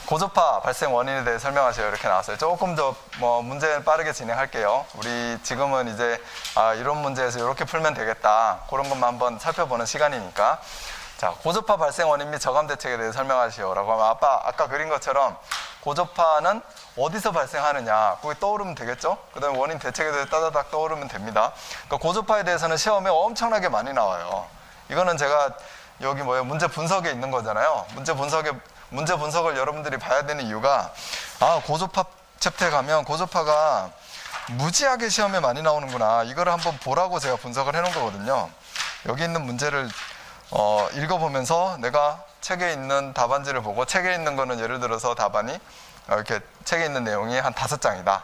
고조파 발생 원인에 대해 설명하세요. 이렇게 나왔어요. 조금 더 문제를 빠르게 진행할게요. 우리 지금은 이제 이런 문제에서 이렇게 풀면 되겠다. 그런 것만 한번 살펴보는 시간이니까. 자, 고조파 발생 원인 및 저감 대책에 대해 설명하시오라고 하면 아까 그린 것처럼 고조파는 어디서 발생하느냐 그게 떠오르면 되겠죠? 그 다음에 원인 대책에 대해 따다닥 떠오르면 됩니다. 그러니까 고조파에 대해서는 시험에 엄청나게 많이 나와요. 이거는 제가 여기 문제 분석에 있는 거잖아요. 문제 분석을 여러분들이 봐야 되는 이유가 고조파 챕터에 가면 고조파가 무지하게 시험에 많이 나오는구나. 이거를 한번 보라고 제가 분석을 해놓은 거거든요. 여기 있는 문제를 읽어보면서 내가 책에 있는 답안지를 보고 책에 있는 거는 예를 들어서 답안이 이렇게 책에 있는 내용이 한 5장이다.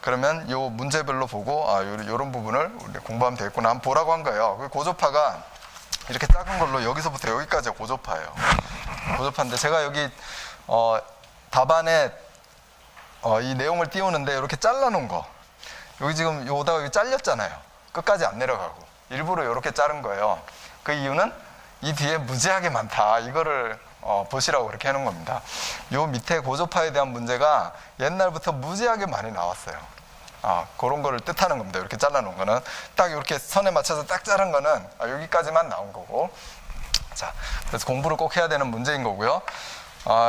그러면 이 문제별로 보고 이런 부분을 우리 공부하면 되겠구나 한번 보라고 한 거예요. 고조파가 이렇게 작은 걸로 여기서부터 여기까지가 고조파예요. 고조파인데 제가 여기 답안에 이 내용을 띄우는데 이렇게 잘라놓은 거 여기 지금 요다가 여기 잘렸잖아요. 끝까지 안 내려가고 일부러 이렇게 자른 거예요. 그 이유는 이 뒤에 무지하게 많다. 이거를 보시라고 그렇게 해놓은 겁니다. 요 밑에 고조파에 대한 문제가 옛날부터 무지하게 많이 나왔어요. 그런 거를 뜻하는 겁니다. 이렇게 잘라놓은 거는 딱 이렇게 선에 맞춰서 딱 자른 거는 여기까지만 나온 거고. 자, 그래서 공부를 꼭 해야 되는 문제인 거고요.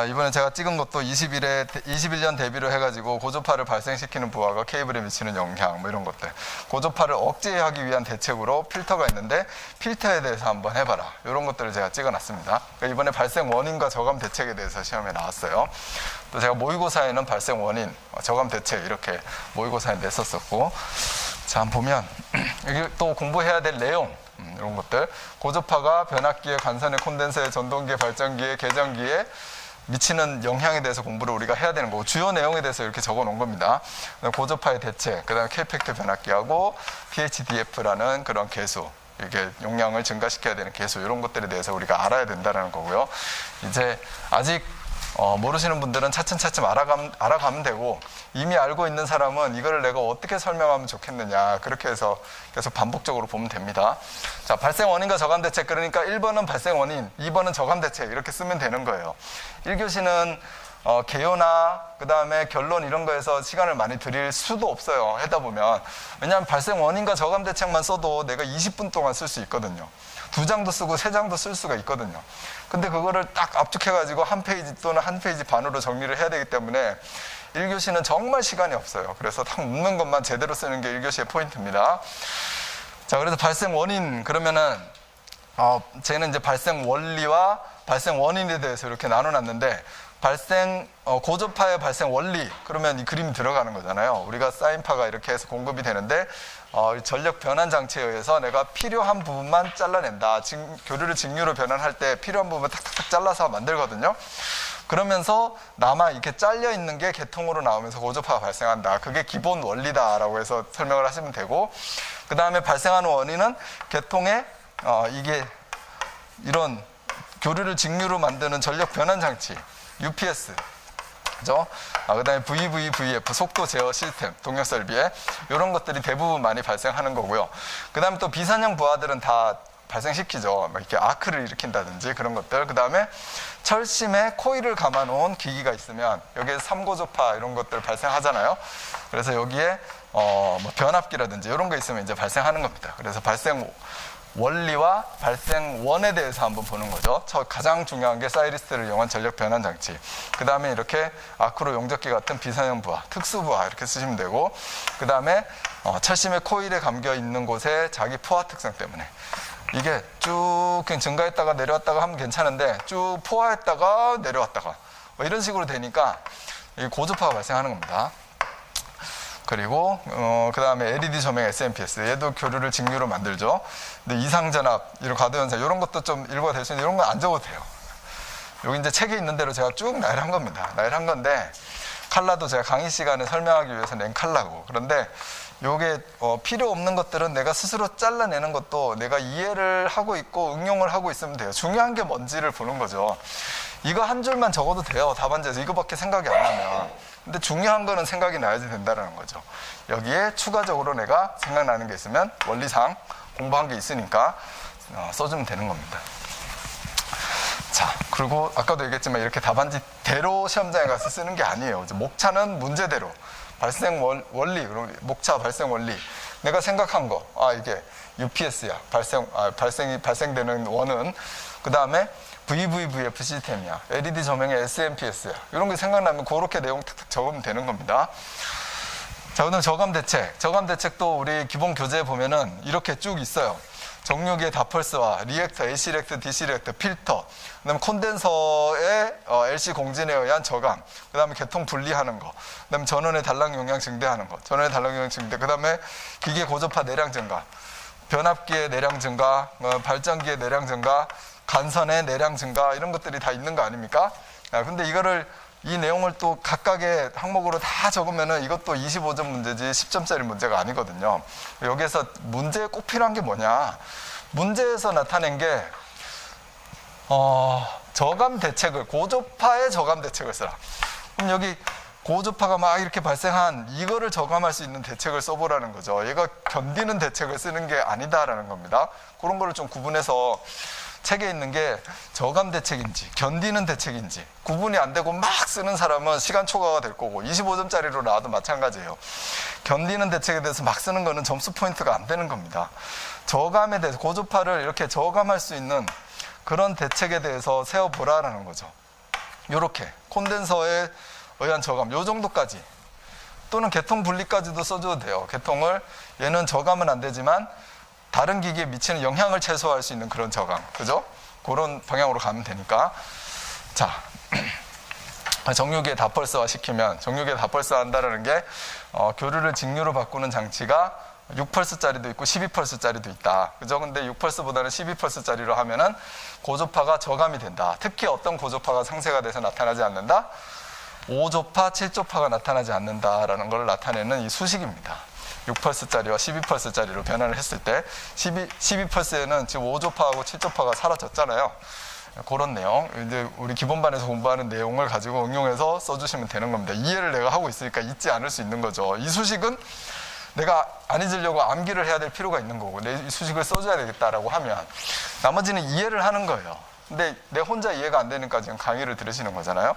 이번에 제가 찍은 것도 21년 대비로 해가지고 고조파를 발생시키는 부하가 케이블에 미치는 영향 이런 것들. 고조파를 억제하기 위한 대책으로 필터가 있는데 필터에 대해서 한번 해봐라. 이런 것들을 제가 찍어놨습니다. 그러니까 이번에 발생 원인과 저감 대책에 대해서 시험에 나왔어요. 또 제가 모의고사에는 발생 원인, 저감 대책 이렇게 모의고사에 냈었었고. 자, 한번 보면 여기 또 공부해야 될 내용 이런 것들. 고조파가 변압기에 간선에 콘덴서에 전동기에 발전기에 계전기에 미치는 영향에 대해서 공부를 우리가 해야 되는 거고 주요 내용에 대해서 이렇게 적어 놓은 겁니다. 고조파의 대책, 그 다음에 K팩트 변압기하고 PHDF라는 그런 계수, 이렇게 용량을 증가시켜야 되는 계수 이런 것들에 대해서 우리가 알아야 된다는 거고요. 이제 아직 모르시는 분들은 차츰차츰 알아가면 되고 이미 알고 있는 사람은 이거를 내가 어떻게 설명하면 좋겠느냐 그렇게 해서 계속 반복적으로 보면 됩니다. 자, 발생 원인과 저감 대책 그러니까 1번은 발생 원인, 2번은 저감 대책 이렇게 쓰면 되는 거예요. 1교시는 개요나 그 다음에 결론 이런 거에서 시간을 많이 들일 수도 없어요. 하다 보면. 왜냐하면 발생 원인과 저감 대책만 써도 내가 20분 동안 쓸 수 있거든요. 2장도 쓰고 3장도 쓸 수가 있거든요. 근데 그거를 딱 압축해가지고 한 페이지 또는 한 페이지 반으로 정리를 해야 되기 때문에 1교시는 정말 시간이 없어요. 그래서 딱 묻는 것만 제대로 쓰는 게 1교시의 포인트입니다. 자, 그래서 발생 원인 그러면은 쟤는 이제 발생 원리와 발생 원인에 대해서 이렇게 나눠놨는데 고조파의 발생 원리 그러면 이 그림이 들어가는 거잖아요. 우리가 사인파가 이렇게 해서 공급이 되는데 전력 변환 장치에 의해서 내가 필요한 부분만 잘라낸다. 교류를 직류로 변환할 때 필요한 부분을 탁탁탁 잘라서 만들거든요. 그러면서 남아 이렇게 잘려 있는 게 개통으로 나오면서 고조파가 발생한다. 그게 기본 원리다라고 해서 설명을 하시면 되고, 그 다음에 발생하는 원인은 개통에 이게 이런 교류를 직류로 만드는 전력 변환 장치 UPS, 그죠? 그 다음에 VVF, 속도 제어 시스템, 동력 설비에 이런 것들이 대부분 많이 발생하는 거고요. 그 다음에 또 비산형 부하들은 다 발생시키죠. 막 이렇게 아크를 일으킨다든지 그런 것들. 그 다음에 철심에 코일을 감아 놓은 기기가 있으면 여기에 3고조파 이런 것들 발생하잖아요. 그래서 여기에 변압기라든지 이런 거 있으면 이제 발생하는 겁니다. 그래서 발생 원리와 발생원에 대해서 한번 보는 거죠. 가장 중요한 게 사이리스를 이용한 전력 변환 장치. 그 다음에 이렇게 아크로 용접기 같은 비산형 부하, 특수 부하 이렇게 쓰시면 되고, 그 다음에 철심의 코일에 감겨 있는 곳에 자기 포화 특성 때문에 이게 쭉 그냥 증가했다가 내려왔다가 하면 괜찮은데 쭉 포화했다가 내려왔다가 이런 식으로 되니까 고조파가 발생하는 겁니다. 그리고 그 다음에 LED 조명 SMPS 얘도 교류를 직류로 만들죠. 근데 이상전압, 이런 과도현상 이런 것도 좀 일부가 될 수 있는데 이런 건 안 적어도 돼요. 여기 이제 책에 있는 대로 제가 쭉 나열한 겁니다. 나열한 건데 칼라도 제가 강의 시간에 설명하기 위해서 낸 칼라고. 그런데 요게 필요 없는 것들은 내가 스스로 잘라내는 것도 내가 이해를 하고 있고 응용을 하고 있으면 돼요. 중요한 게 뭔지를 보는 거죠. 이거 한 줄만 적어도 돼요. 답안지에서 이거밖에 생각이 안 나면. 근데 중요한 거는 생각이 나야지 된다는 거죠. 여기에 추가적으로 내가 생각나는 게 있으면 원리상 공부한 게 있으니까 써주면 되는 겁니다. 자, 그리고 아까도 얘기했지만 이렇게 답안지대로 시험장에 가서 쓰는 게 아니에요. 목차는 문제대로 발생 원리, 그럼 목차 발생 원리. 내가 생각한 거, 이게 UPS야. 발생되는 원은. 그 다음에 VVVF 시스템이야. LED 조명의 SMPS야. 이런 게 생각나면 그렇게 내용 탁탁 적으면 되는 겁니다. 자, 오늘 저감 대책. 저감 대책도 우리 기본 교재에 보면은 이렇게 쭉 있어요. 정류기의 다펄스와 리액터, AC 리액터, DC 리액터, 필터, 그 다음에 콘덴서의 LC 공진에 의한 저감, 그 다음에 계통 분리하는 거, 그 다음에 전원의 단락 용량 증대하는 거, 전원의 단락 용량 증대, 그 다음에 기계 고조파 내량 증가, 변압기의 내량 증가, 발전기의 내량 증가, 간선의 내량 증가, 이런 것들이 다 있는 거 아닙니까? 근데 이 내용을 또 각각의 항목으로 다 적으면은 이것도 25점 문제지 10점짜리 문제가 아니거든요. 여기에서 문제에 꼭 필요한 게 뭐냐? 문제에서 나타낸 게, 저감 대책을, 고조파의 저감 대책을 쓰라. 그럼 여기 고조파가 막 이렇게 발생한 이거를 저감할 수 있는 대책을 써보라는 거죠. 얘가 견디는 대책을 쓰는 게 아니다라는 겁니다. 그런 거를 좀 구분해서 책에 있는 게 저감 대책인지 견디는 대책인지 구분이 안 되고 막 쓰는 사람은 시간 초과가 될 거고 25점짜리로 나와도 마찬가지예요. 견디는 대책에 대해서 막 쓰는 거는 점수 포인트가 안 되는 겁니다. 저감에 대해서 고조파를 이렇게 저감할 수 있는 그런 대책에 대해서 세워보라라는 거죠. 이렇게 콘덴서에 의한 저감 요 정도까지, 또는 계통 분리까지도 써줘도 돼요. 계통을 얘는 저감은 안 되지만 다른 기기에 미치는 영향을 최소화할 수 있는 그런 저감, 그죠? 그런 방향으로 가면 되니까. 자, 정류기에 다펄스화 시키면, 정류기에 다펄스화 한다는 게 교류를 직류로 바꾸는 장치가 6펄스짜리도 있고 12펄스짜리도 있다, 그죠? 근데 6펄스보다는 12펄스짜리로 하면은 고조파가 저감이 된다. 특히 어떤 고조파가 상쇄가 돼서 나타나지 않는다? 5조파, 7조파가 나타나지 않는다라는 걸 나타내는 이 수식입니다. 6펄스짜리와 12펄스짜리로 변환을 했을 때 12펄스에는 지금 5조파하고 7조파가 사라졌잖아요. 그런 내용, 이제 우리 기본반에서 공부하는 내용을 가지고 응용해서 써주시면 되는 겁니다. 이해를 내가 하고 있으니까 잊지 않을 수 있는 거죠. 이 수식은 내가 안 잊으려고 암기를 해야 될 필요가 있는 거고, 내 이 수식을 써줘야 되겠다라고 하면 나머지는 이해를 하는 거예요. 근데 내 혼자 이해가 안 되니까 지금 강의를 들으시는 거잖아요.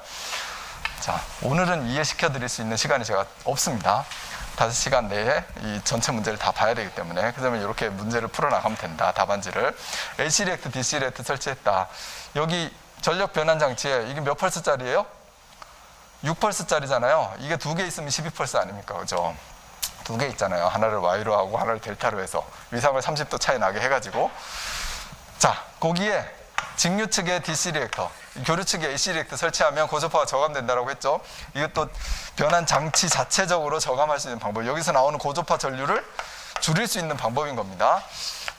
자, 오늘은 이해시켜 드릴 수 있는 시간이 제가 없습니다. 5시간 내에 이 전체 문제를 다 봐야 되기 때문에, 그러면 이렇게 문제를 풀어나가면 된다. 답안지를 AC 리액터, DC 리액터 설치했다. 여기 전력 변환 장치에 이게 몇 펄스짜리예요? 6펄스짜리잖아요. 이게 2개 있으면 12펄스 아닙니까? 그죠? 2개 있잖아요. 하나를 Y로 하고 하나를 델타로 해서 위상을 30도 차이 나게 해가지고. 자, 거기에 직류 측의 DC 리액터, 교류 측의 AC 리액터 설치하면 고조파가 저감된다라고 했죠. 이것도 변환 장치 자체적으로 저감할 수 있는 방법. 여기서 나오는 고조파 전류를 줄일 수 있는 방법인 겁니다.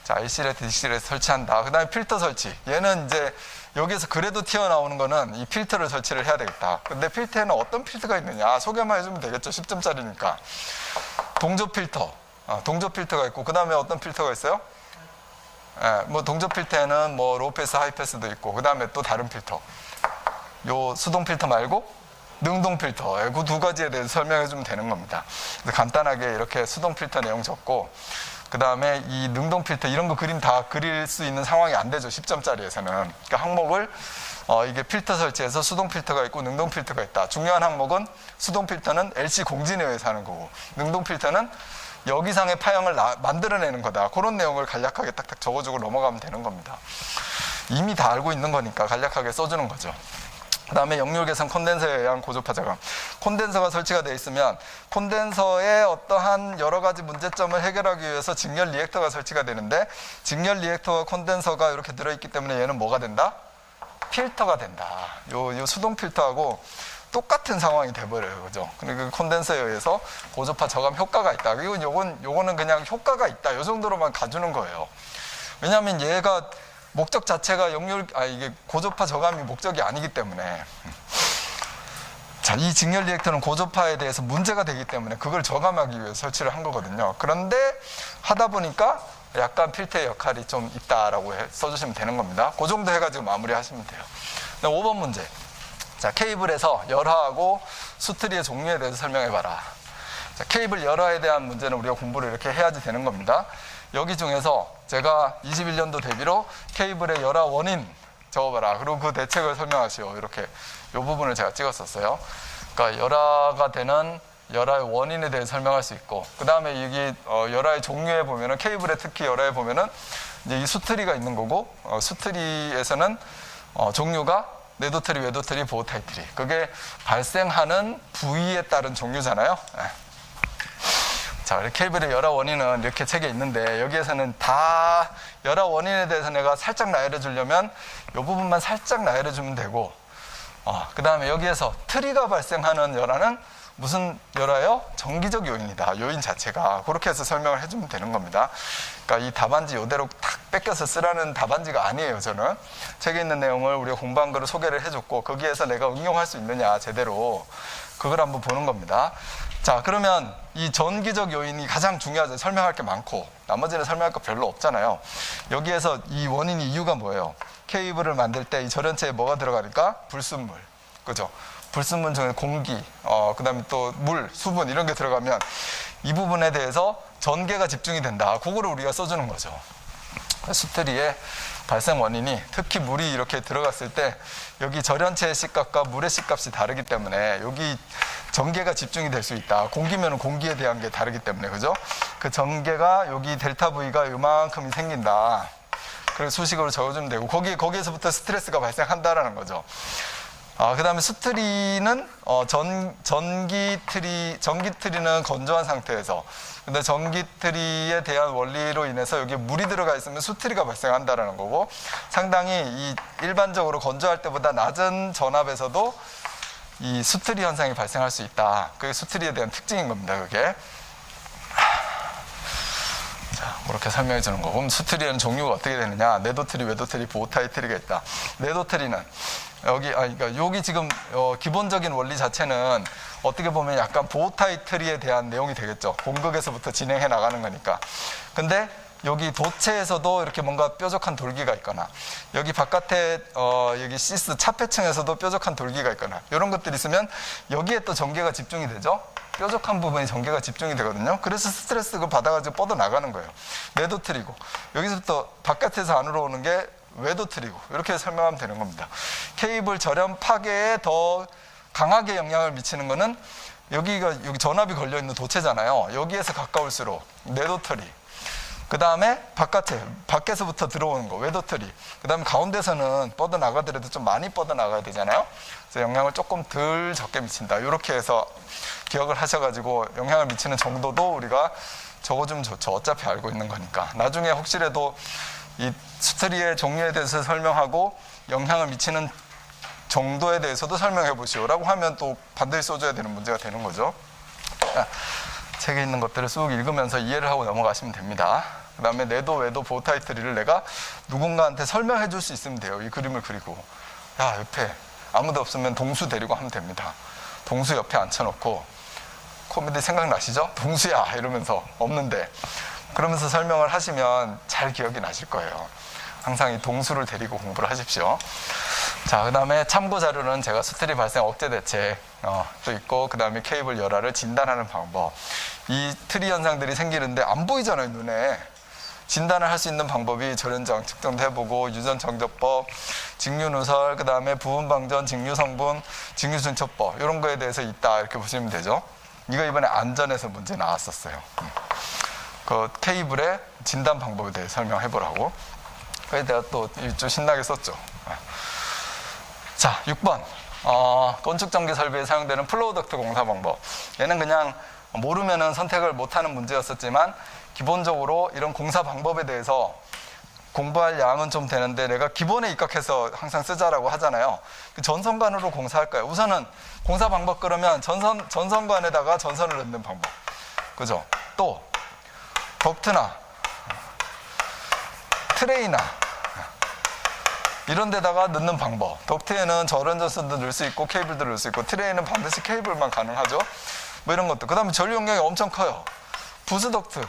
자, AC 리액터, DC 리액터 설치한다. 그 다음에 필터 설치. 얘는 이제 여기에서 그래도 튀어나오는 거는 이 필터를 설치를 해야 되겠다. 근데 필터에는 어떤 필터가 있느냐? 소개만 해주면 되겠죠. 10점짜리니까. 동조 필터. 동조 필터가 있고, 그 다음에 어떤 필터가 있어요? 뭐 동조 필터에는 뭐 로우 패스, 하이 패스도 있고, 그 다음에 또 다른 필터. 요 수동 필터 말고 능동 필터. 그 2가지에 대해서 설명해 주면 되는 겁니다. 그래서 간단하게 이렇게 수동 필터 내용 적고, 그 다음에 이 능동 필터 이런 거 그림 다 그릴 수 있는 상황이 안 되죠. 10점짜리에서는. 그러니까 항목을 이게 필터 설치해서 수동 필터가 있고 능동 필터가 있다. 중요한 항목은 수동 필터는 LC 공진에 의해서 하는 거고, 능동 필터는 여기상의 파형을 만들어내는 거다. 그런 내용을 간략하게 딱딱 적어주고 넘어가면 되는 겁니다. 이미 다 알고 있는 거니까 간략하게 써주는 거죠. 그 다음에 역률 개선 콘덴서에 의한 고조파 저감. 콘덴서가 설치가 되어 있으면 콘덴서의 어떠한 여러 가지 문제점을 해결하기 위해서 직렬 리액터가 설치가 되는데, 직렬 리액터와 콘덴서가 이렇게 들어있기 때문에 얘는 뭐가 된다? 필터가 된다. 요 수동 필터하고 똑같은 상황이 돼버려요. 그죠? 그리고 콘덴서에 의해서 고조파 저감 효과가 있다. 요거는 그냥 효과가 있다. 요 정도로만 가주는 거예요. 왜냐하면 얘가 목적 자체가 이게 고조파 저감이 목적이 아니기 때문에. 자, 이 직렬 리액터는 고조파에 대해서 문제가 되기 때문에 그걸 저감하기 위해서 설치를 한 거거든요. 그런데 하다 보니까 약간 필터의 역할이 좀 있다라고 써주시면 되는 겁니다. 그 정도 해가지고 마무리 하시면 돼요. 5번 문제. 자, 케이블에서 열화하고 수트리의 종류에 대해서 설명해봐라. 자, 케이블 열화에 대한 문제는 우리가 공부를 이렇게 해야지 되는 겁니다. 여기 중에서 제가 21년도 대비로 케이블의 열화 원인, 적어봐라. 그리고 그 대책을 설명하시오. 이렇게 이 부분을 제가 찍었었어요. 그러니까 열화가 되는 열화의 원인에 대해 설명할 수 있고, 그 다음에 여기 열화의 종류에 보면은 케이블에 특히 열화에 보면은 이제 이 수트리가 있는 거고, 수트리에서는 종류가 내도트리, 외도트리, 보호타이트리. 그게 발생하는 부위에 따른 종류잖아요. 자, 케이블의 열화 원인은 이렇게 책에 있는데, 여기에서는 다 열화 원인에 대해서 내가 살짝 나열해 주려면 이 부분만 살짝 나열해 주면 되고, 그 다음에 여기에서 트리가 발생하는 열화는 무슨 열화요? 정기적 요인이다. 요인 자체가. 그렇게 해서 설명을 해주면 되는 겁니다. 그러니까 이 답안지 이대로 탁 뺏겨서 쓰라는 답안지가 아니에요, 저는. 책에 있는 내용을 우리가 공부한 거를 소개를 해줬고, 거기에서 내가 응용할 수 있느냐, 제대로. 그걸 한번 보는 겁니다. 자, 그러면 이 전기적 요인이 가장 중요하죠. 설명할 게 많고, 나머지는 설명할 거 별로 없잖아요. 여기에서 이 원인이 이유가 뭐예요? 케이블을 만들 때 이 절연체에 뭐가 들어가니까? 불순물. 그죠? 불순물 중에 공기, 그 다음에 또 물, 수분 이런 게 들어가면 이 부분에 대해서 전개가 집중이 된다. 그거를 우리가 써주는 거죠. 수트리의 발생 원인이 특히 물이 이렇게 들어갔을 때 여기 절연체의 C값과 물의 C값이 다르기 때문에 여기 전개가 집중이 될 수 있다. 공기면은 공기에 대한 게 다르기 때문에, 그죠? 그 전개가 여기 델타 V가 요만큼이 생긴다. 그래서 수식으로 적어주면 되고, 거기에서부터 스트레스가 발생한다라는 거죠. 그 다음에 수트리는 전기트리는 건조한 상태에서, 근데 전기트리에 대한 원리로 인해서 여기에 물이 들어가 있으면 수트리가 발생한다라는 거고, 상당히 이 일반적으로 건조할 때보다 낮은 전압에서도 이 수트리 현상이 발생할 수 있다. 그게 수트리에 대한 특징인 겁니다, 그게. 자, 그렇게 설명해 주는 거고, 그럼 수트리에는 종류가 어떻게 되느냐? 내도트리, 외도트리, 보호타이트리가 있다. 내도트리는 그러니까 여기 지금 기본적인 원리 자체는 어떻게 보면 약간 보호타이트리에 대한 내용이 되겠죠. 공극에서부터 진행해 나가는 거니까. 근데 여기 도체에서도 이렇게 뭔가 뾰족한 돌기가 있거나, 여기 바깥에 여기 시스 차폐층에서도 뾰족한 돌기가 있거나, 이런 것들이 있으면 여기에 또 전개가 집중이 되죠. 뾰족한 부분이 전개가 집중이 되거든요. 그래서 스트레스가 받아가지고 뻗어나가는 거예요. 내도트리고, 여기서부터 바깥에서 안으로 오는 게 외도트리고, 이렇게 설명하면 되는 겁니다. 케이블 절연 파괴에 더 강하게 영향을 미치는 거는 여기 전압이 걸려있는 도체잖아요. 여기에서 가까울수록 내도트리, 그 다음에 밖에서부터 들어오는 거 외도트리, 그 다음에 가운데서는 뻗어나가더라도 좀 많이 뻗어나가야 되잖아요. 그래서 영향을 조금 덜 적게 미친다. 이렇게 해서 기억을 하셔가지고 영향을 미치는 정도도 우리가 적어주면 좋죠. 어차피 알고 있는 거니까. 나중에 혹시라도 이 수트리의 종류에 대해서 설명하고 영향을 미치는 정도에 대해서도 설명해 보시오라고 하면 또 반드시 써줘야 되는 문제가 되는 거죠. 책에 있는 것들을 쑥 읽으면서 이해를 하고 넘어가시면 됩니다. 그 다음에 내도, 외도, 보호타이트리를 내가 누군가한테 설명해 줄 수 있으면 돼요. 이 그림을 그리고, 야, 옆에 아무도 없으면 동수 데리고 하면 됩니다. 동수 옆에 앉혀놓고, 코미디 생각나시죠? 동수야 이러면서, 없는데 그러면서 설명을 하시면 잘 기억이 나실 거예요. 항상 이 동수를 데리고 공부를 하십시오. 자, 그 다음에 참고 자료는 제가 수트리 발생 억제 대책도 있고, 그 다음에 케이블 열화를 진단하는 방법. 이 트리 현상들이 생기는데 안 보이잖아요, 눈에. 진단을 할 수 있는 방법이 절연장 측정도 해보고, 유전정적법, 직류누설, 그 다음에 부분방전, 직류성분, 직류중첩법, 이런 거에 대해서 있다, 이렇게 보시면 되죠. 이거 이번에 안전에서 문제 나왔었어요. 그 케이블의 진단 방법에 대해 설명해보라고. 그래서 내가 또 좀 신나게 썼죠. 자, 6번. 건축전기 설비에 사용되는 플로우덕트 공사 방법. 얘는 그냥 모르면은 선택을 못하는 문제였었지만, 기본적으로 이런 공사 방법에 대해서 공부할 양은 좀 되는데, 내가 기본에 입각해서 항상 쓰자라고 하잖아요. 그 전선관으로 공사할까요? 우선은 공사 방법 그러면 전선관에다가 전선을 넣는 방법. 그죠? 또 덕트나 트레이나 이런 데다가 넣는 방법. 덕트에는 절연전선도 넣을 수 있고 케이블도 넣을 수 있고, 트레이는 반드시 케이블만 가능하죠. 뭐 이런 것도. 그 다음에 전류 용량이 엄청 커요. 부스 덕트.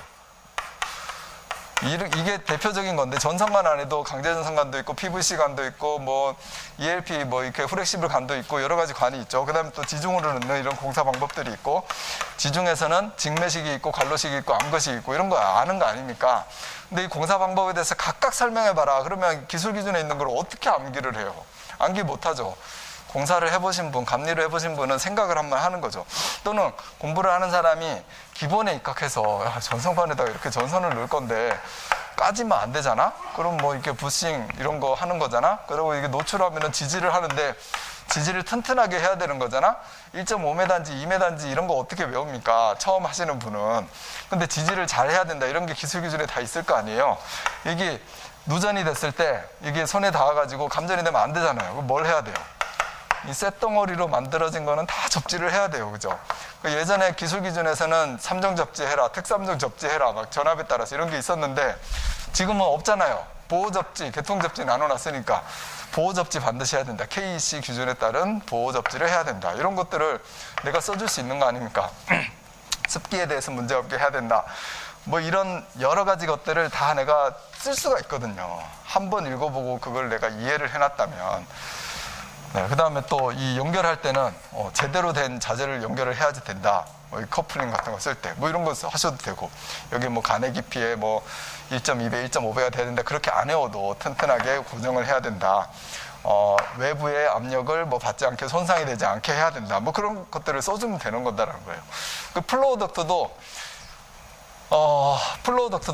이게 대표적인 건데 전선관 안에도 강제전선관도 있고 PVC관도 있고 뭐 ELP 뭐 이렇게 후렉시블 관도 있고 여러 가지 관이 있죠. 그다음에 또 지중으로 넣는 이런 공사 방법들이 있고 지중에서는 직매식이 있고 관로식이 있고 암거식이 있고 이런 거 아는 거 아닙니까? 근데 이 공사 방법에 대해서 각각 설명해 봐라. 그러면 기술 기준에 있는 걸 어떻게 암기를 해요? 암기 못 하죠. 공사를 해보신 분, 감리를 해보신 분은 생각을 한번 하는 거죠. 또는 공부를 하는 사람이 기본에 입각해서 야, 전선관에다가 이렇게 전선을 넣을 건데 까지면 안 되잖아? 그럼 뭐 이렇게 부싱 이런 거 하는 거잖아? 그리고 이게 노출하면은 지지를 하는데 지지를 튼튼하게 해야 되는 거잖아? 1.5m인지 2m인지 이런 거 어떻게 외웁니까? 처음 하시는 분은. 근데 지지를 잘 해야 된다. 이런 게 기술 기준에 다 있을 거 아니에요? 이게 누전이 됐을 때 이게 손에 닿아가지고 감전이 되면 안 되잖아요. 그럼 뭘 해야 돼요? 이 쇳덩어리로 만들어진 거는 다 접지를 해야 돼요. 그죠? 예전에 기술 기준에서는 3정 접지해라, 특3정 접지해라, 막 전압에 따라서 이런 게 있었는데 지금은 없잖아요. 보호 접지, 개통 접지 나눠놨으니까 보호 접지 반드시 해야 된다. KEC 기준에 따른 보호 접지를 해야 된다. 이런 것들을 내가 써줄 수 있는 거 아닙니까? 습기에 대해서 문제없게 해야 된다. 뭐 이런 여러 가지 것들을 다 내가 쓸 수가 있거든요. 한번 읽어보고 그걸 내가 이해를 해놨다면. 네, 그 다음에 또 이 연결할 때는 제대로 된 자재를 연결을 해야지 된다. 뭐 이 커플링 같은 거 쓸 때 뭐 이런 거 하셔도 되고 여기 뭐 가내 깊이에 뭐 1.2배, 1.5배가 돼야 된다. 그렇게 안 해워도 튼튼하게 고정을 해야 된다. 외부의 압력을 뭐 받지 않게 손상이 되지 않게 해야 된다. 뭐 그런 것들을 써주면 되는 거다라는 거예요. 그 플로우 덕트도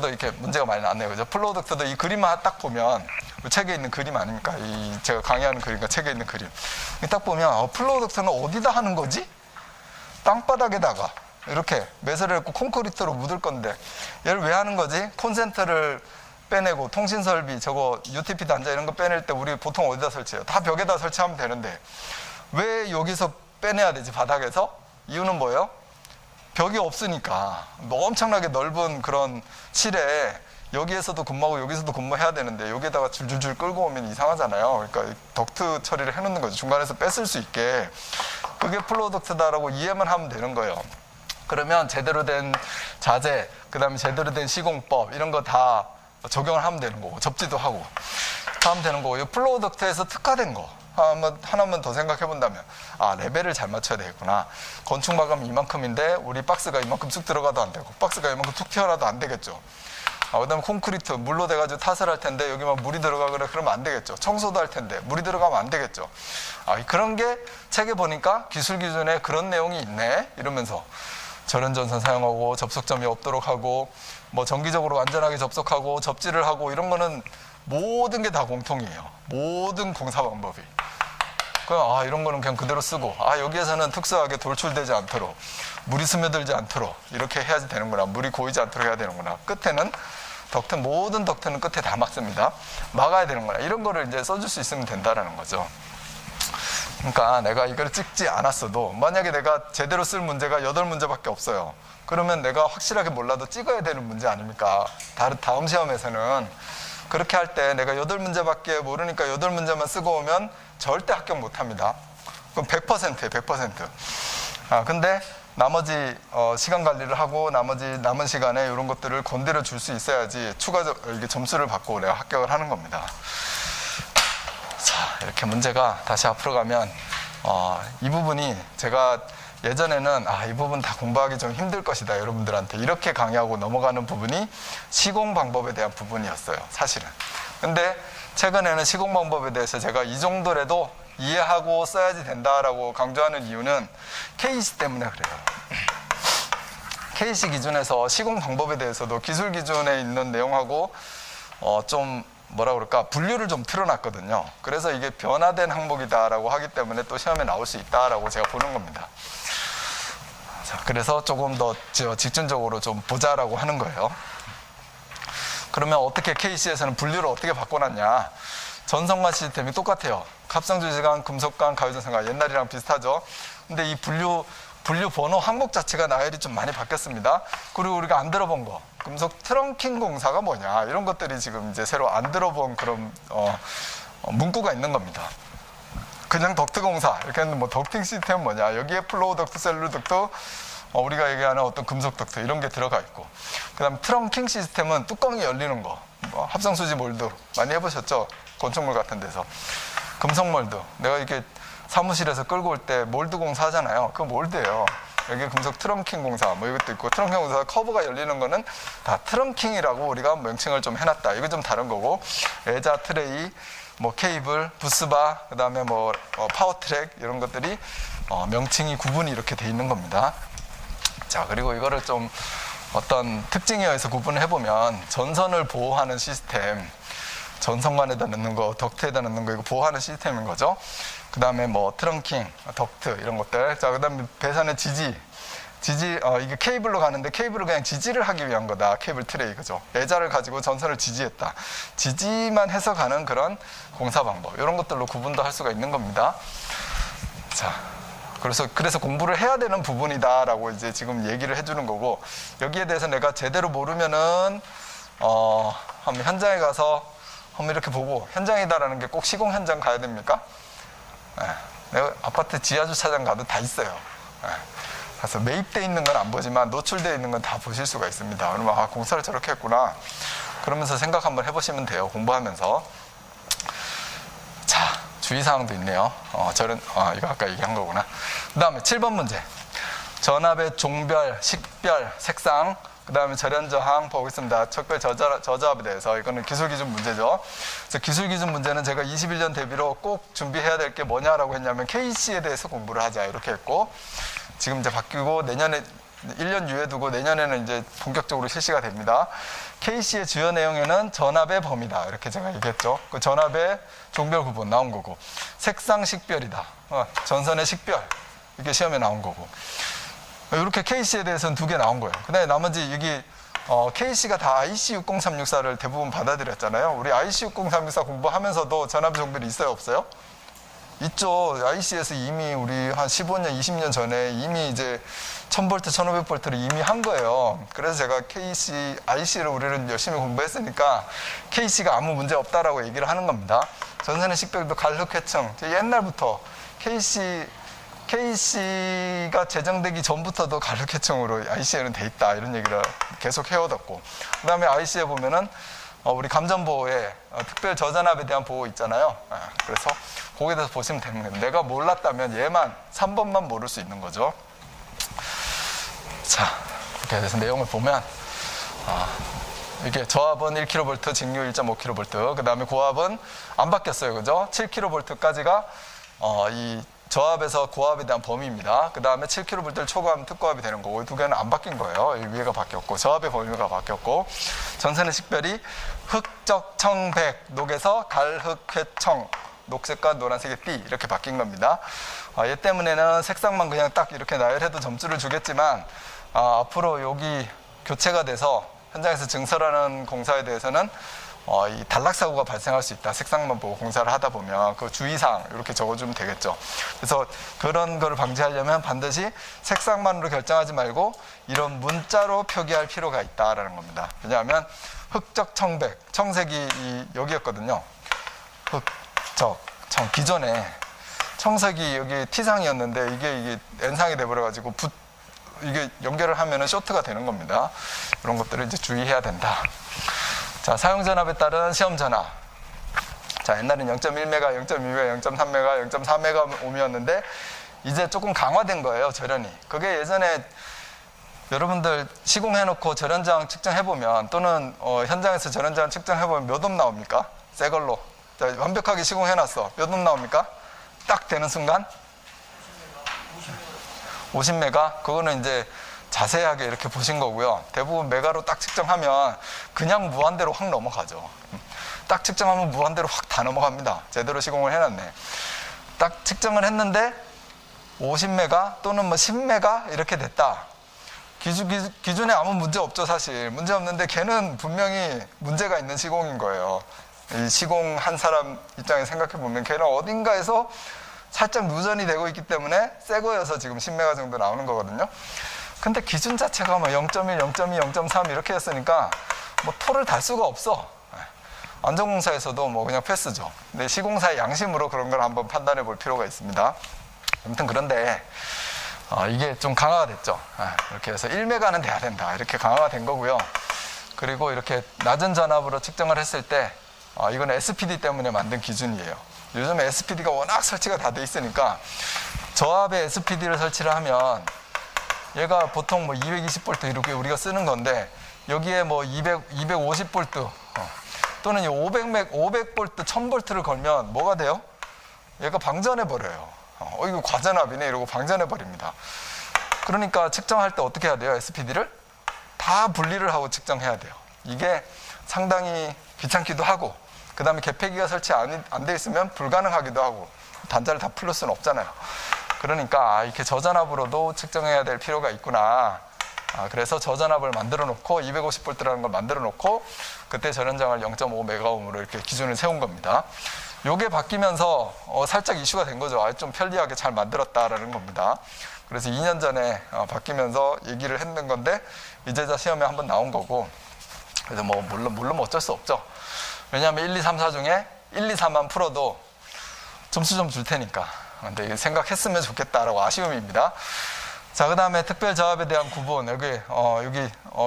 이렇게 문제가 많이 났네요. 그죠? 플로우 덕트도 이 그림만 딱 보면 책에 있는 그림 아닙니까? 이 제가 강의하는 그림과 책에 있는 그림. 딱 보면 플로우 덕트는 어디다 하는 거지? 땅바닥에다가 이렇게 매설을 했고 콘크리트로 묻을 건데 얘를 왜 하는 거지? 콘센트를 빼내고 통신설비 저거 UTP 단자 이런 거 빼낼 때 우리 보통 어디다 설치해요? 다 벽에다 설치하면 되는데 왜 여기서 빼내야 되지? 바닥에서? 이유는 뭐예요? 벽이 없으니까 엄청나게 넓은 그런 실에 여기에서도 근무하고 여기서도 근무해야 되는데 여기에다가 줄줄줄 끌고 오면 이상하잖아요. 그러니까 덕트 처리를 해놓는 거죠. 중간에서 뺐을 수 있게. 그게 플로우 덕트다라고 이해만 하면 되는 거예요. 그러면 제대로 된 자재, 그 다음에 제대로 된 시공법 이런 거 다 적용을 하면 되는 거고 접지도 하고 다 하면 되는 거고 이 플로우 덕트에서 특화된 거 하나만 더 생각해 본다면 레벨을 잘 맞춰야 되겠구나. 건축 마감이 이만큼인데 우리 박스가 이만큼 쑥 들어가도 안 되고 박스가 이만큼 툭 튀어나와도 안 되겠죠. 그 다음에 콘크리트 물로 돼가지고 탓을 할 텐데 여기만 물이 들어가거나 그러면 안 되겠죠. 청소도 할 텐데 물이 들어가면 안 되겠죠. 그런 게 책에 보니까 기술 기준에 그런 내용이 있네 이러면서 절연 전선 사용하고 접속점이 없도록 하고 뭐 정기적으로 완전하게 접속하고 접지를 하고 이런 거는 모든 게 다 공통이에요. 모든 공사 방법이. 이런 거는 그냥 그대로 쓰고 여기에서는 특수하게 돌출되지 않도록 물이 스며들지 않도록 이렇게 해야지 되는구나. 물이 고이지 않도록 해야 되는구나. 끝에는 모든 덕트는 끝에 다 막습니다. 막아야 되는구나. 이런 거를 이제 써줄 수 있으면 된다라는 거죠. 그러니까 내가 이걸 찍지 않았어도 만약에 내가 제대로 쓸 문제가 8문제밖에 없어요. 그러면 내가 확실하게 몰라도 찍어야 되는 문제 아닙니까? 다음 시험에서는 그렇게 할 때 내가 8문제밖에 모르니까 8문제만 쓰고 오면 절대 합격 못 합니다. 그럼 100%예요, 100%. 근데 나머지 시간 관리를 하고 나머지 남은 시간에 이런 것들을 건드려 줄 수 있어야지 추가적 점수를 받고 내가 합격을 하는 겁니다. 자, 이렇게 문제가 다시 앞으로 가면 이 부분이 제가 예전에는 이 부분 다 공부하기 좀 힘들 것이다 여러분들한테 이렇게 강의하고 넘어가는 부분이 시공 방법에 대한 부분이었어요, 사실은. 근데 최근에는 시공 방법에 대해서 제가 이 정도라도 이해하고 써야지 된다라고 강조하는 이유는 KEC 때문에 그래요. KEC 기준에서 시공 방법에 대해서도 기술 기준에 있는 내용하고 좀 뭐라 그럴까 분류를 좀 틀어놨거든요. 그래서 이게 변화된 항목이다라고 하기 때문에 또 시험에 나올 수 있다라고 제가 보는 겁니다. 자, 그래서 조금 더 집중적으로 좀 보자라고 하는 거예요. 그러면 어떻게 KEC에서는 분류를 어떻게 바꿔놨냐? 전선관 시스템이 똑같아요. 갑상주지관, 금속관, 가유전선관 옛날이랑 비슷하죠. 근데 이 분류 번호 항목 자체가 나열이 좀 많이 바뀌었습니다. 그리고 우리가 안 들어본 거, 금속 트렁킹 공사가 뭐냐 이런 것들이 지금 이제 새로 안 들어본 그런 문구가 있는 겁니다. 그냥 덕트 공사 이렇게 했는데 뭐 덕팅 시스템은 뭐냐? 여기에 플로우 덕트, 셀룰 덕트, 우리가 얘기하는 어떤 금속 덕트 이런 게 들어가 있고, 그다음 트렁킹 시스템은 뚜껑이 열리는 거, 합성수지 몰드 많이 해보셨죠? 건축물 같은 데서 금속 몰드, 내가 이렇게 사무실에서 끌고 올 때 몰드 공사 하잖아요. 그거 몰드예요. 여기 금속 트렁킹 공사 뭐 이것도 있고, 트렁킹 공사 커브가 열리는 거는 다 트렁킹이라고 우리가 명칭을 좀 해놨다. 이거 좀 다른 거고, 의자, 트레이, 뭐 케이블, 부스바, 그 다음에 뭐 파워 트랙 이런 것들이 명칭이 구분이 이렇게 돼 있는 겁니다. 자, 그리고 이거를 좀 어떤 특징에 의해서 구분을 해보면, 전선을 보호하는 시스템, 전선관에다 넣는 거, 덕트에다 넣는 거, 이거 보호하는 시스템인 거죠. 그 다음에 뭐 트렁킹, 덕트 이런 것들. 자, 그 다음에 배선의 지지, 이게 케이블로 가는데 케이블을 그냥 지지를 하기 위한 거다. 케이블 트레이, 그죠? 예자를 가지고 전선을 지지했다. 지지만 해서 가는 그런 공사 방법, 이런 것들로 구분도 할 수가 있는 겁니다. 자, 그래서 공부를 해야 되는 부분이다라고 이제 지금 얘기를 해주는 거고, 여기에 대해서 내가 제대로 모르면은 한번 현장에 가서 한번 이렇게 보고, 현장이다라는 게 꼭 시공 현장 가야 됩니까? 네. 내가 아파트 지하 주차장 가도 다 있어요. 네. 그래서 매입돼 있는 건 안 보지만 노출되어 있는 건 다 보실 수가 있습니다. 그러면 공사를 저렇게 했구나, 그러면서 생각 한번 해보시면 돼요, 공부하면서. 자, 주의사항도 있네요. 이거 아까 얘기한 거구나. 그 다음에 7번 문제. 전압의 종별, 식별, 색상, 그 다음에 절연 저항 보겠습니다. 척별 저저압에 대해서. 이거는 기술기준 문제죠. 그래서 기술기준 문제는 제가 21년 대비로 꼭 준비해야 될 게 뭐냐라고 했냐면, KC에 대해서 공부를 하자 이렇게 했고, 지금 이제 바뀌고 내년에 1년 유예 두고 내년에는 이제 본격적으로 실시가 됩니다. KC의 주요 내용에는 전압의 범위다, 이렇게 제가 얘기했죠. 그 전압의 종별 구분 나온 거고, 색상 식별이다, 전선의 식별, 이게 시험에 나온 거고, 이렇게 KC에 대해서는 2개 나온 거예요. 그 다음에 나머지 여기 KC가 다 IC60364를 대부분 받아들였잖아요. 우리 IC60364 공부하면서도 전압의 종별이 있어요, 없어요? 있죠. IC에서 이미 우리 한 15년, 20년 전에 이미 이제 1000V, 1500V를 이미 한 거예요. 그래서 제가 IC를 우리는 열심히 공부했으니까 KC가 아무 문제 없다라고 얘기를 하는 겁니다. 전선의 식별도 갈흑회층, 옛날부터 KC가 제정되기 전부터도 갈흑회층으로 IC에는 돼 있다, 이런 얘기를 계속 해오었고, 그 다음에 IC에 보면은 우리 감전보호에 특별 저전압에 대한 보호 있잖아요. 그래서 거기에 대해서 보시면 됩니다. 내가 몰랐다면 얘만 3번만 모를 수 있는 거죠. 자, 이렇게 해서 내용을 보면 이게 저압은 1kV, 직류 1.5kV, 그 다음에 고압은 안 바뀌었어요, 그죠? 7kV까지가 이 저압에서 고압에 대한 범위입니다. 그 다음에 7kV를 초고압, 특고압이 되는 거고, 이 2개는 안 바뀐 거예요. 위에가 바뀌었고, 저압의 범위가 바뀌었고, 전선의 식별이 흑적, 청백, 녹에서 갈흑회청, 녹색과 노란색의 띠, 이렇게 바뀐 겁니다. 얘 때문에는 색상만 그냥 딱 이렇게 나열해도 점수를 주겠지만, 앞으로 여기 교체가 돼서 현장에서 증설하는 공사에 대해서는 이 단락사고가 발생할 수 있다. 색상만 보고 공사를 하다 보면 그 주의사항 이렇게 적어주면 되겠죠. 그래서 그런 거를 방지하려면 반드시 색상만으로 결정하지 말고 이런 문자로 표기할 필요가 있다라는 겁니다. 왜냐하면 흑적, 청백, 청색이 여기였거든요. 흑적, 청, 기존에 청색이 여기 T상이었는데 이게 N상이 돼버려가지고 이게 연결을 하면은 쇼트가 되는 겁니다. 이런 것들을 이제 주의해야 된다. 자, 사용전압에 따른 시험전압. 자, 옛날엔 0.1메가, 0.2메가, 0.3메가, 0.4메가 옴이었는데 이제 조금 강화된 거예요, 절연이. 그게 예전에 여러분들 시공해놓고 절연저항 측정해보면, 또는 현장에서 절연저항 측정해보면 몇 옴 나옵니까? 새 걸로. 자, 완벽하게 시공해놨어. 몇 옴 나옵니까? 딱 되는 순간? 50메가? 그거는 이제 자세하게 이렇게 보신 거고요. 대부분 메가로 딱 측정하면 그냥 무한대로 확 넘어가죠. 딱 측정하면 무한대로 확 다 넘어갑니다. 제대로 시공을 해놨네. 딱 측정을 했는데 50메가 또는 뭐 10메가 이렇게 됐다. 기준에 아무 문제 없죠, 사실. 문제 없는데 걔는 분명히 문제가 있는 시공인 거예요. 이 시공한 사람 입장에 생각해 보면 걔는 어딘가에서 살짝 누전이 되고 있기 때문에 새 거여서 지금 10메가 정도 나오는 거거든요. 근데 기준 자체가 뭐 0.1, 0.2, 0.3 이렇게 했으니까 뭐 토를 달 수가 없어. 안전공사에서도 뭐 그냥 패스죠. 근데 시공사의 양심으로 그런 걸 한번 판단해 볼 필요가 있습니다. 아무튼 그런데 이게 좀 강화가 됐죠. 이렇게 해서 1메가는 돼야 된다. 이렇게 강화가 된 거고요. 그리고 이렇게 낮은 전압으로 측정을 했을 때 이건 SPD 때문에 만든 기준이에요. 요즘에 SPD가 워낙 설치가 다 돼 있으니까 저압에 SPD를 설치를 하면 얘가 보통 뭐 220V 이렇게 우리가 쓰는 건데 여기에 뭐 250V 또는 500V, 1000V를 걸면 뭐가 돼요? 얘가 방전해 버려요. 이거 과전압이네 이러고 방전해 버립니다. 그러니까 측정할 때 어떻게 해야 돼요? SPD를 다 분리를 하고 측정해야 돼요. 이게 상당히 귀찮기도 하고 그 다음에 개폐기가 설치 안 돼 있으면 불가능하기도 하고 단자를 다 풀릴 수는 없잖아요. 그러니까 이렇게 저전압으로도 측정해야 될 필요가 있구나. 그래서 저전압을 만들어 놓고 250V라는 걸 만들어 놓고 그때 전현장을 0.5메가옴으로 이렇게 기준을 세운 겁니다. 요게 바뀌면서 살짝 이슈가 된 거죠. 좀 편리하게 잘 만들었다라는 겁니다. 그래서 2년 전에 바뀌면서 얘기를 했는 건데 이제자 시험에 한번 나온 거고 그래서 뭐 물론 어쩔 수 없죠. 왜냐하면 1, 2, 3, 4 중에 1, 2, 4만 풀어도 점수 좀 줄 테니까. 근데 생각했으면 좋겠다라고 아쉬움입니다. 자, 그 다음에 특별 저압에 대한 구분. 여기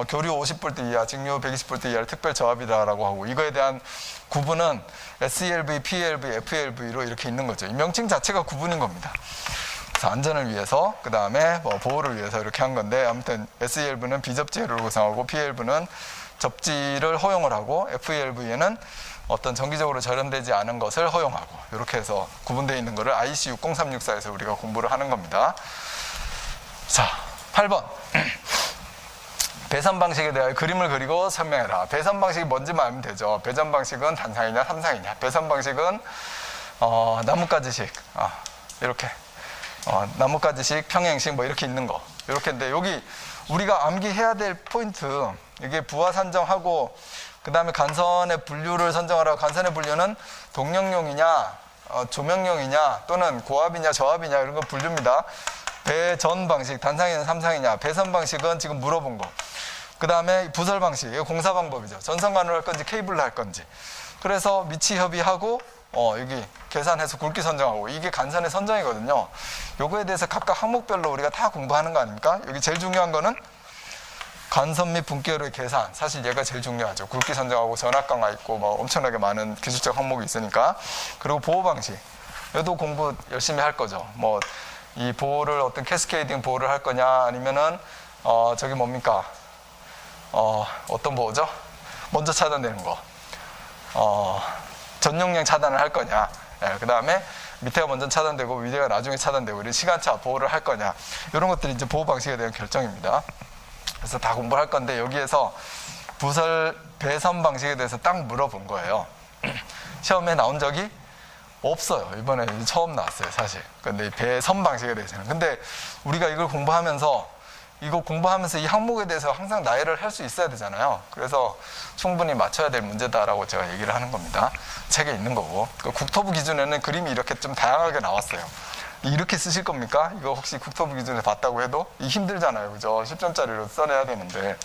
교류 50V 이하, 직류 120V 이하를 특별 저압이다라고 하고 이거에 대한 구분은 SELV, PELV, FELV로 이렇게 있는 거죠. 이 명칭 자체가 구분인 겁니다. 그래서 안전을 위해서, 그 다음에 보호를 위해서 이렇게 한 건데 아무튼 SELV는 비접지를 구성하고 PELV는 접지를 허용을 하고 FELV에는 어떤 정기적으로 절연되지 않은 것을 허용하고 이렇게 해서 구분되어 있는 것을 IC 60364에서 우리가 공부를 하는 겁니다. 자, 8번. 배선 방식에 대하여 그림을 그리고 설명해라. 배선 방식이 뭔지만 알면 되죠. 배선 방식은 단상이냐 삼상이냐. 배선 방식은 나뭇가지식 이렇게 나뭇가지식, 평행식 뭐 이렇게 있는 거 이렇게인데 여기 우리가 암기해야 될 포인트 이게 부하 산정하고 그 다음에 간선의 분류를 선정하라고 간선의 분류는 동력용이냐 조명용이냐 또는 고압이냐 저압이냐 이런 거 분류입니다. 배전 방식 단상이냐 삼상이냐 배선 방식은 지금 물어본 거 그 다음에 부설 방식 이거 공사 방법이죠. 전선관으로 할 건지 케이블로 할 건지 그래서 미치 협의하고 여기 계산해서 굵기 선정하고 이게 간선의 선정이거든요. 요거에 대해서 각각 항목별로 우리가 다 공부하는 거 아닙니까? 여기 제일 중요한 거는 간선 및 분기혈의 계산 사실 얘가 제일 중요하죠. 굵기 선정하고 전압 강화 있고 뭐 엄청나게 많은 기술적 항목이 있으니까 그리고 보호 방식 얘도 공부 열심히 할 거죠. 뭐 이 보호를 어떤 캐스케이딩 보호를 할 거냐 아니면은 저기 뭡니까 어떤 보호죠? 먼저 차단되는 거 전용량 차단을 할 거냐 그 다음에 밑에가 먼저 차단되고 위에가 나중에 차단되고 이런 시간차 보호를 할 거냐 이런 것들이 이제 보호 방식에 대한 결정입니다. 그래서 다 공부를 할 건데 여기에서 부설 배선 방식에 대해서 딱 물어본 거예요. 시험에 나온 적이 없어요. 이번에 처음 나왔어요, 사실. 근데 이 배선 방식에 대해서는. 근데 우리가 이걸 공부하면서 이 항목에 대해서 항상 나열을 할 수 있어야 되잖아요. 그래서 충분히 맞춰야 될 문제다라고 제가 얘기를 하는 겁니다. 책에 있는 거고. 국토부 기준에는 그림이 이렇게 좀 다양하게 나왔어요. 이렇게 쓰실 겁니까? 이거 혹시 국토부 기준에 봤다고 해도 힘들잖아요. 그죠? 10점짜리로 써내야 되는데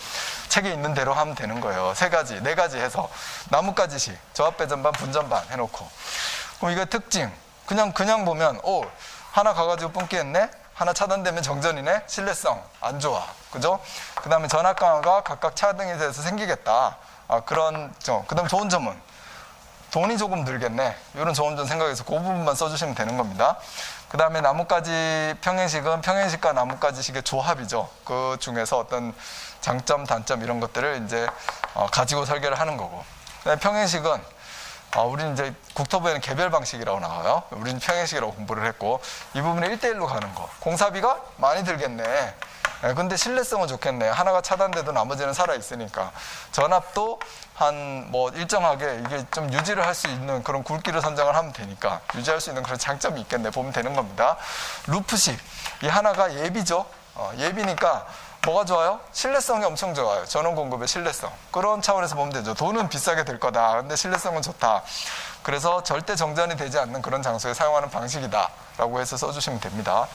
책에 있는 대로 하면 되는 거예요. 3가지, 4가지 해서 나뭇가지식, 저압배전반, 분전반 해놓고 그럼 이거 특징 그냥 보면 하나 가가지고 뿜기했네 하나 차단되면 정전이네 신뢰성 안 좋아 그죠? 그 다음에 전압 강화가 각각 차등이 돼서 생기겠다 그런 점. 그 다음에 좋은 점은 돈이 조금 들겠네 이런 좋은 점 생각해서 그 부분만 써주시면 되는 겁니다. 그 다음에 나뭇가지 평행식은 평행식과 나뭇가지식의 조합이죠. 그 중에서 어떤 장점 단점 이런 것들을 이제 가지고 설계를 하는 거고 그다음에 평행식은 우리는 이제 국토부에는 개별 방식이라고 나와요. 우리는 평행식이라고 공부를 했고 이 부분에 1대1로 가는 거 공사비가 많이 들겠네 근데 신뢰성은 좋겠네 하나가 차단돼도 나머지는 살아있으니까 전압도 한 뭐 일정하게 이게 좀 유지를 할 수 있는 그런 굵기를 선정을 하면 되니까 유지할 수 있는 그런 장점이 있겠네 보면 되는 겁니다. 루프식 이 하나가 예비죠. 예비니까 뭐가 좋아요? 신뢰성이 엄청 좋아요. 전원 공급의 신뢰성. 그런 차원에서 보면 되죠. 돈은 비싸게 들 거다. 근데 신뢰성은 좋다. 그래서 절대 정전이 되지 않는 그런 장소에 사용하는 방식이다. 라고 해서 써주시면 됩니다.